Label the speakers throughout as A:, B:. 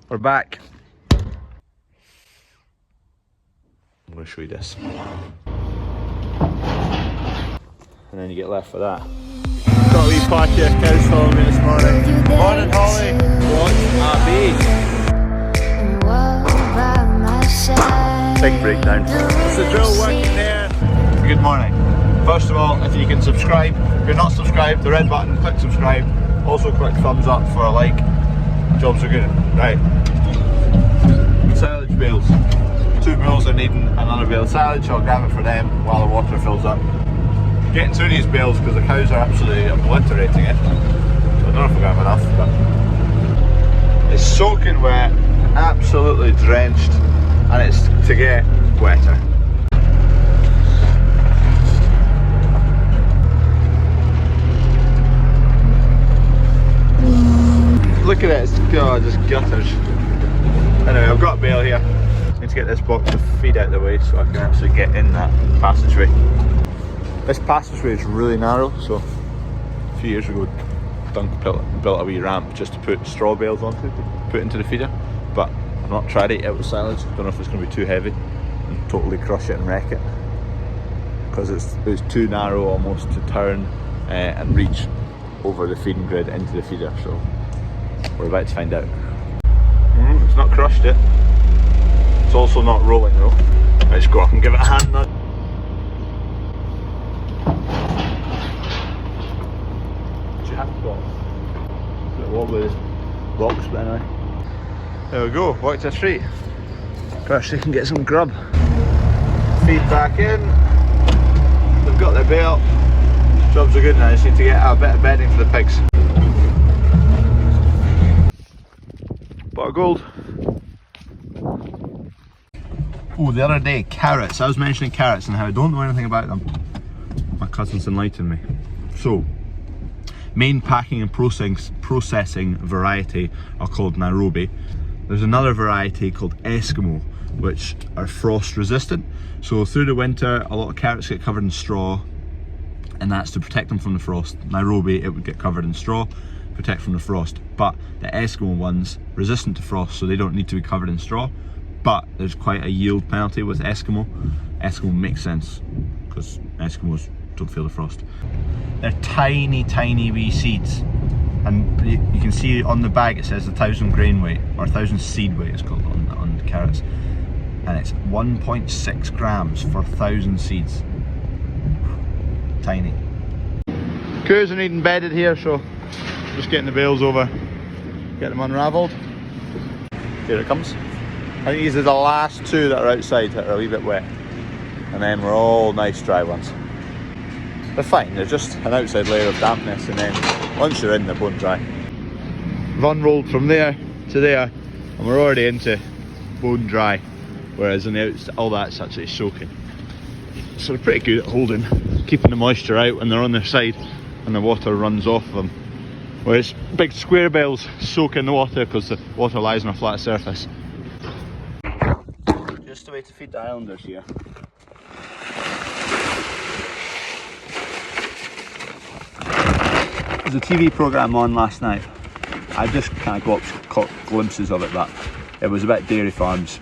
A: We're back. I'm going to show you this. And then you get left with that. Got a wee party of cows following me this morning. Morning, Holly. What a bee. Big breakdown. It's the drill working there. Good morning. First of all, if you can subscribe. If you're not subscribed, the red button, click subscribe. Also click thumbs up for a like. Jobs are good. Right. Silage bales. 2 bales are needing another bale of silage, so I'll grab it for them while the water fills up. Getting through these bales because the cows are absolutely obliterating it. So I don't know if we're going to have enough, but it's soaking wet, absolutely drenched, and it's to get wetter. Look at it, it's just gutters. Anyway, I've got a bale here. I need to get this box of feed out of the way so I can actually get in that passageway. This passageway is really narrow, so a few years ago Dunk built a wee ramp just to put straw bales onto to put into the feeder, but I've not tried it yet with silage. Don't know if it's going to be too heavy and totally crush it and wreck it, because it's too narrow almost to turn and reach over the feeding grid into the feeder, so we're about to find out. It's not crushed it. It's also not rolling though. Let's go up and give it a hand nudge. Wobbly box, but anyway. There we go, walked a treat. Perhaps they can get some grub. Feed back in. They've got their bale. Jobs are good now, I just need to get a bit of bedding for the pigs. Pot of gold. Oh, the other day, carrots. I was mentioning carrots and how I don't know anything about them. My cousins enlightened me. So, main packing and processing variety are called Nairobi. There's another variety called Eskimo, which are frost resistant. So through the winter, a lot of carrots get covered in straw, and that's to protect them from the frost. Nairobi, it would get covered in straw, protect from the frost. But the Eskimo ones, resistant to frost, so they don't need to be covered in straw. But there's quite a yield penalty with Eskimo. Eskimo makes sense, because Eskimos don't feel the frost. They're tiny, tiny wee seeds, and you can see on the bag it says 1,000 grain weight, or 1,000 seed weight it's called on the carrots, and it's 1.6 grams for 1,000 seeds. Tiny. Cows are needing bedded here, so just getting the bales over, get them unravelled. Here it comes. I think these are the last 2 that are outside that are a wee bit wet, and then we're all nice dry ones. They're fine, they're just an outside layer of dampness, and then once you're in, they're bone dry. We've unrolled from there to there, and we're already into bone dry, whereas on the outside, all that's actually soaking. So they're pretty good at holding, keeping the moisture out when they're on their side and the water runs off of them. Whereas big square bales soak in the water because the water lies on a flat surface. Just a way to feed the islanders here. There was a TV programme on last night. I just kind of caught glimpses of it, but it was about dairy farms,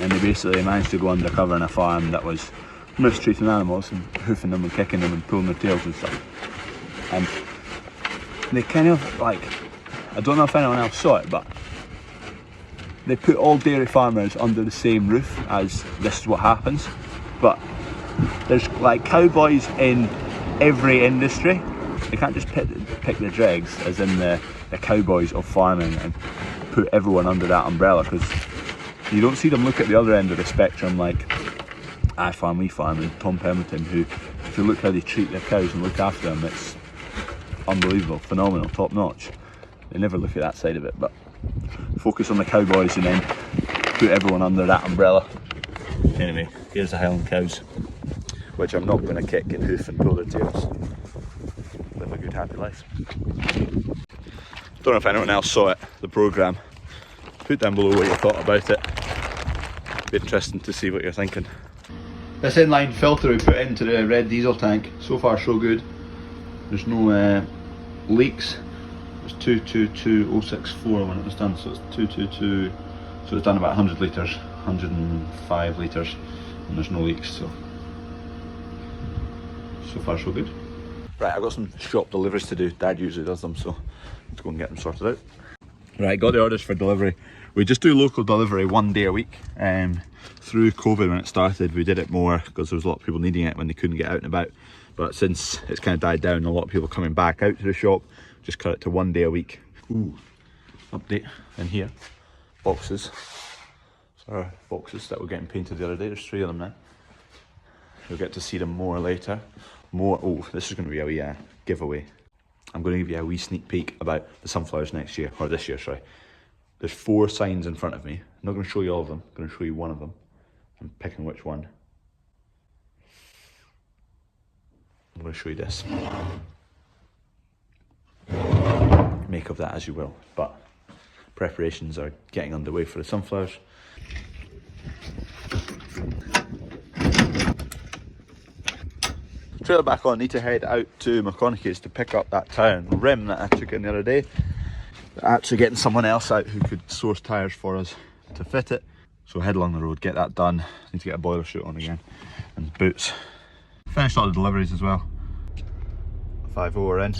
A: and they basically managed to go undercover in a farm that was mistreating animals and hoofing them and kicking them and pulling their tails and stuff. And they kind of like, I don't know if anyone else saw it, but they put all dairy farmers under the same roof as this is what happens. But there's like cowboys in every industry. They can't just pick the dregs, as in the cowboys of farming, and put everyone under that umbrella, because you don't see them look at the other end of the spectrum like I Farm, We Farm and Tom Pemberton, who, if you look how they treat their cows and look after them, it's unbelievable, phenomenal, top notch. They never look at that side of it, but focus on the cowboys and then put everyone under that umbrella. Anyway, here's the Highland cows, which I'm not going to kick and hoof and pull their tails. Live a good happy life. Don't know if anyone else saw it, the programme. Put down below what you thought about it. Be interesting to see what you're thinking. This inline filter we put into the red diesel tank, so far so good. There's no leaks, was 222,064 when it was done, so it's 222, so it's done about 100 litres, 105 litres, and there's no leaks, so far so good. Right, I've got some shop deliveries to do. Dad usually does them, so let's go and get them sorted out. Right, got the orders for delivery. We just do local delivery 1 day a week. Through COVID when it started, we did it more because there was a lot of people needing it when they couldn't get out and about. But since it's kind of died down, a lot of people coming back out to the shop, just cut it to 1 day a week. Ooh, update in here. Boxes. So boxes that were getting painted the other day, there's 3 of them now. You'll get to see them more later. More, oh, this is going to be a wee giveaway. I'm going to give you a wee sneak peek about the sunflowers next year, or this year, sorry. There's 4 signs in front of me. I'm not going to show you all of them, I'm going to show you one of them. I'm picking which one. I'm going to show you this. Make of that as you will, but preparations are getting underway for the sunflowers. Trailer back on, need to head out to McConaughey's to pick up that tyre and rim that I took in the other day. Actually getting someone else out who could source tyres for us to fit it. So head along the road, get that done. Need to get a boiler suit on again and boots. Finished all the deliveries as well. 5-0 are in.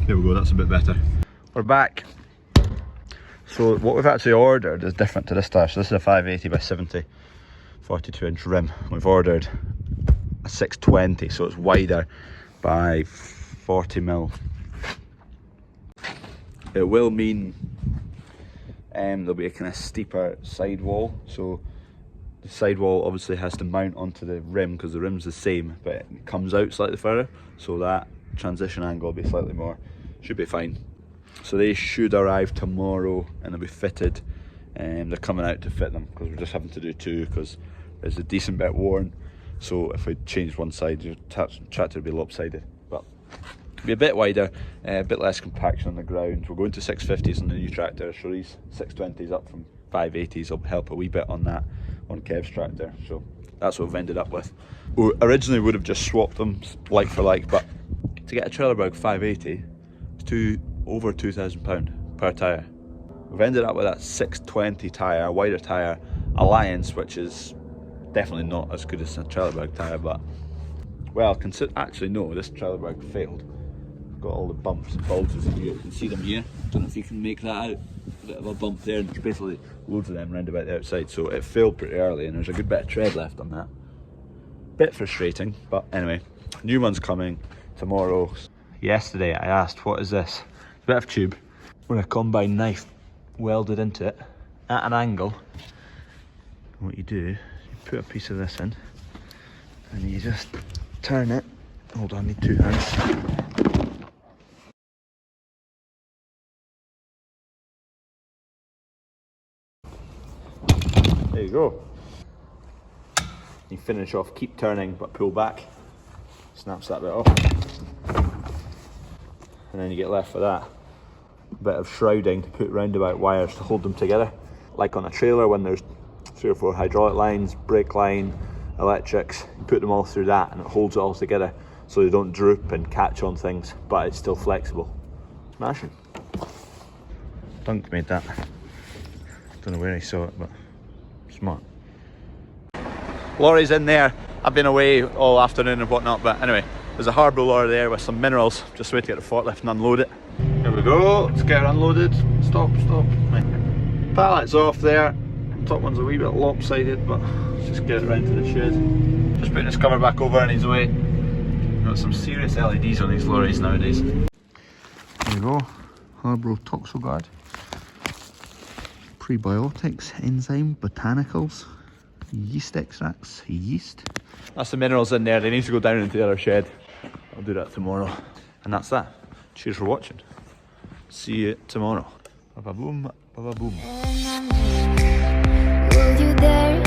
A: There we go, that's a bit better. We're back. So what we've actually ordered is different to this tyre. So this is a 580 by 70. 42-inch rim. We've ordered a 620, so it's wider by 40mm. It will mean there'll be a kind of steeper sidewall, so the sidewall obviously has to mount onto the rim because the rim's the same, but it comes out slightly further, so that transition angle will be slightly more. Should be fine. So they should arrive tomorrow and they'll be fitted. They're coming out to fit them because we're just having to do 2 because there's a decent bit worn, so if we change one side your tractor would be lopsided, but it'll be a bit wider, a bit less compaction on the ground. We're going to 650s on the new tractor, so these 620s up from 580s will help a wee bit on that, on Kev's tractor, so that's what we've ended up with. We originally would have just swapped them like for like, but to get a Trailerbug 580 it's over £2,000 per tyre. We've ended up with that 620 tyre, a wider tyre Alliance, which is definitely not as good as a Trailerbug tyre, but well, actually no, this Trailerbug failed. Got all the bumps and bulges in here, you can see them here. Don't know if you can make that out. A bit of a bump there, and there's basically loads of them round about the outside, so it failed pretty early and there's a good bit of tread left on that. Bit frustrating, but anyway, new one's coming tomorrow. Yesterday I asked, what is this? It's a bit of tube with a combine knife welded into it at an angle. And what you do, you put a piece of this in and you just turn it. Hold on, I need 2 hands. There you go. You finish off, keep turning but pull back. Snaps that bit off. And then you get left with that bit of shrouding to put roundabout wires to hold them together. Like on a trailer when there's 3 or 4 hydraulic lines, brake line, electrics, you put them all through that and it holds it all together so they don't droop and catch on things, but it's still flexible. Smashing. Dunk made that. Don't know where he saw it, but smart. Lorry's in there. I've been away all afternoon and whatnot, but anyway, there's a Harborough lorry there with some minerals. Just wait to get the forklift and unload it. Here we go, let's get her unloaded. Stop. Right. Pallet's off there. The top one's a wee bit lopsided, but let's just get it round to the shed. Just putting his cover back over and he's away. Got some serious LEDs on these lorries nowadays. There you go, Harborough Toxoguard. Prebiotics, enzyme, botanicals, yeast extracts, yeast. That's the minerals in there, they need to go down into the other shed. I'll do that tomorrow. And that's that. Cheers for watching. See you tomorrow. Ba-ba-boom, ba-ba-boom.
B: Will you dare